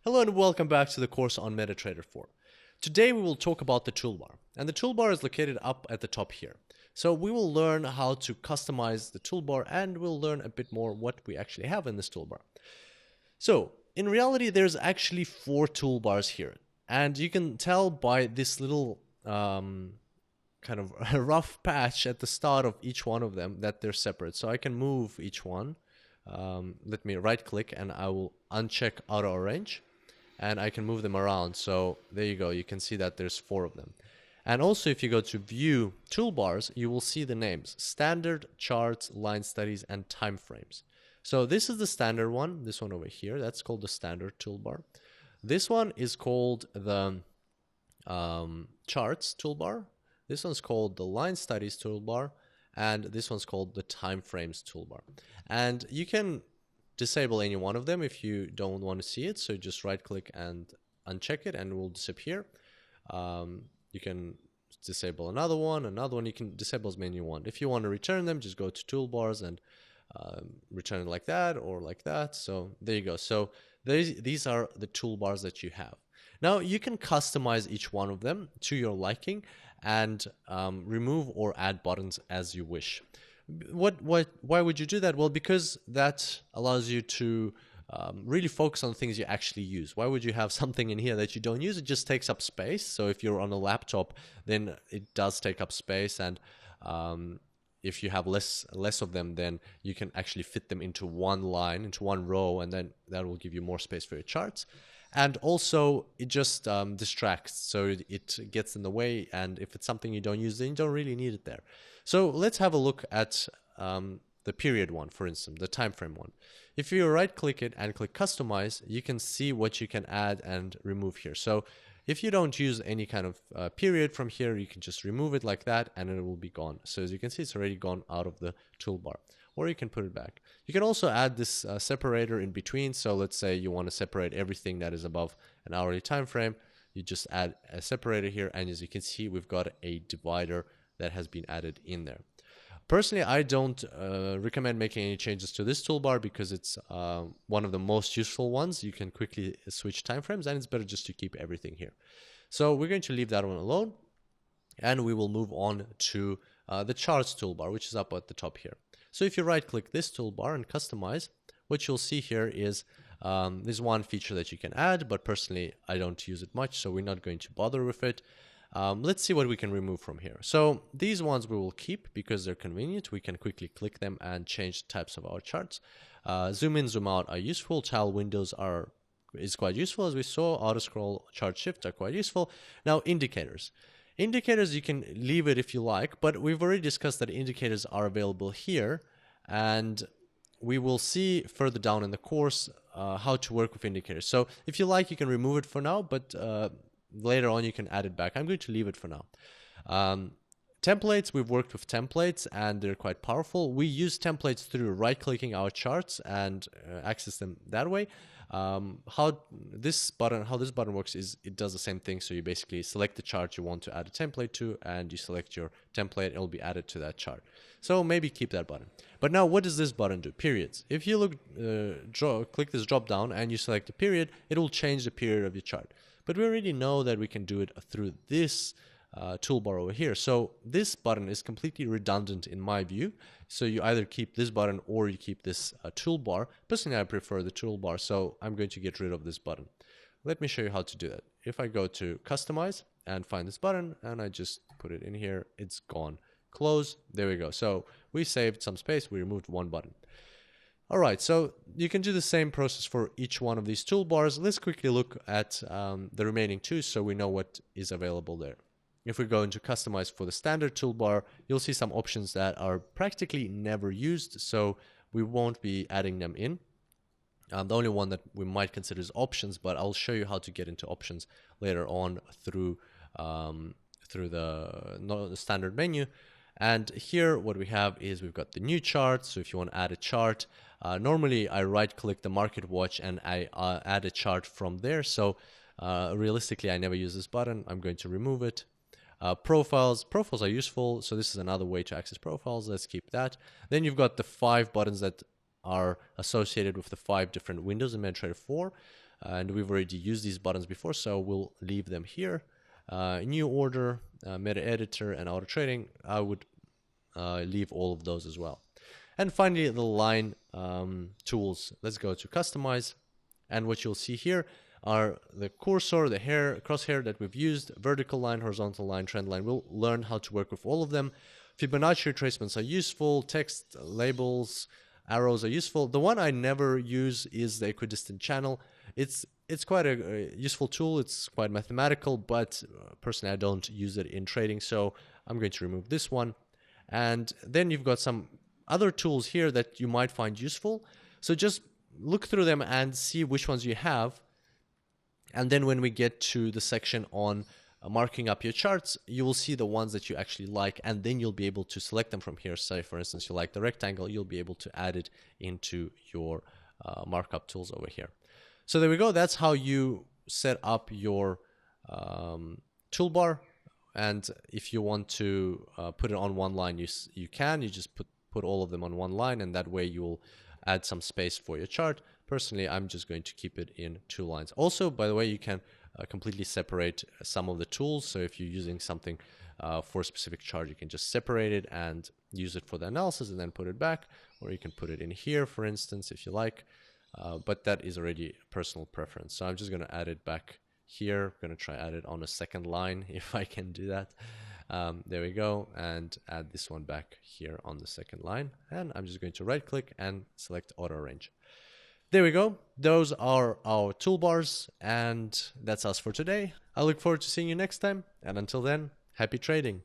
Hello and welcome back to the course on MetaTrader 4. Today we will talk about the toolbar, and the toolbar is located up at the top here. So we will learn how to customize the toolbar, and we'll learn a bit more what we actually have in this toolbar. So in reality there's actually 4 toolbars here, and you can tell by this little kind of a rough patch at the start of each one of them that they're separate. So I can move each one. Let me right click and I will uncheck auto arrange, and I can move them around. So there you go, you can see that there's 4 of them. And also if you go to view toolbars, you will see the names: standard, charts, line studies, and time frames. So this is the standard one, this one over here, that's called the standard toolbar. This one is called the charts toolbar. This one's called the line studies toolbar, and this one's called the time frames toolbar. And you can disable any one of them if you don't want to see it. So just right click and uncheck it and it will disappear. You can disable another one, you can disable as many you want. If you want to return them, just go to toolbars and return it like that or like that. So there you go. So these are the toolbars that you have. Now you can customize each one of them to your liking and remove or add buttons as you wish. Why would you do that? Well, because that allows you to really focus on things you actually use. Why would you have something in here that you don't use? It just takes up space. So if you're on a laptop, then it does take up space, and if you have less of them, then you can actually fit them into one line, into one row, and then that will give you more space for your charts. And also it just distracts, so it gets in the way, and if it's something you don't use, then you don't really need it there. So let's have a look at the period one, for instance, the time frame one. If you right click it and click customize, you can see what you can add and remove here. So if you don't use any kind of period from here, you can just remove it like that and it will be gone. So as you can see, it's already gone out of the toolbar, or you can put it back. You can also add this separator in between. So let's say you want to separate everything that is above an hourly time frame. You just add a separator here, and as you can see, we've got a divider that has been added in there. Personally, I don't recommend making any changes to this toolbar because it's one of the most useful ones. You can quickly switch timeframes, and it's better just to keep everything here. So we're going to leave that one alone, and we will move on to the charts toolbar, which is up at the top here. So if you right click this toolbar and customize, what you'll see here is there's one feature that you can add, but personally I don't use it much, so we're not going to bother with it. Let's see what we can remove from here. So these ones we will keep because they're convenient. We can quickly click them and change the types of our charts. Zoom in, zoom out are useful. Tile windows is quite useful, as we saw. Auto scroll, chart shift are quite useful. Now indicators. Indicators, you can leave it if you like, but we've already discussed that indicators are available here, and we will see further down in the course how to work with indicators. So if you like, you can remove it for now, but later on you can add it back. I'm going to leave it for now. Templates, we've worked with templates and they're quite powerful. We use templates through right-clicking our charts and access them that way. How this button works is it does the same thing. So you basically select the chart you want to add a template to, and you select your template, it'll be added to that chart. So maybe keep that button. But now what does this button do? Periods. If you click this drop down and you select a period, it will change the period of your chart. But we already know that we can do it through this toolbar over here. So this button is completely redundant in my view. So you either keep this button or you keep this toolbar. Personally, I prefer the toolbar, so I'm going to get rid of this button. Let me show you how to do that. If I go to customize and find this button and I just put it in here, it's gone. Close, there we go. So we saved some space, we removed one button. All right, so you can do the same process for each one of these toolbars. Let's quickly look at the remaining 2 so we know what is available there. If we go into customize for the standard toolbar, you'll see some options that are practically never used, so we won't be adding them in. The only one that we might consider is options, but I'll show you how to get into options later on through the standard menu. And here what we have is we've got the new chart. So if you want to add a chart, normally I right click the market watch and I add a chart from there. So realistically I never use this button. I'm going to remove it. Profiles are useful, so this is another way to access profiles. Let's keep that. Then you've got the 5 buttons that are associated with the 5 different windows in MetaTrader 4. and we've already used these buttons before, so we'll leave them here. New order, meta editor, and auto trading, I would leave all of those as well. And finally, the line tools. Let's go to customize, and what you'll see here are the cursor, the hair, crosshair that we've used, vertical line, horizontal line, trend line. We'll learn how to work with all of them. Fibonacci retracements are useful, text, labels, arrows are useful. The one I never use is the equidistant channel. It's quite a useful tool. It's quite mathematical, but personally I don't use it in trading, so I'm going to remove this one. And then you've got some other tools here that you might find useful. So just look through them and see which ones you have. And then when we get to the section on marking up your charts, you will see the ones that you actually like, and then you'll be able to select them from here. Say, for instance, you like the rectangle, you'll be able to add it into your markup tools over here. So there we go. That's how you set up your toolbar. And if you want to put it on one line, you can. You just put all of them on one line, and that way you'll add some space for your chart. Personally, I'm just going to keep it in 2 lines. Also, by the way, you can completely separate some of the tools. So if you're using something for a specific chart, you can just separate it and use it for the analysis and then put it back. Or you can put it in here, for instance, if you like. But that is already personal preference. So I'm just going to add it back here. I'm going to try add it on a second line if I can do that. There we go, and add this one back here on the second line. And I'm just going to right click and select auto arrange. There we go. Those are our toolbars, and that's us for today. I look forward to seeing you next time, and until then, happy trading.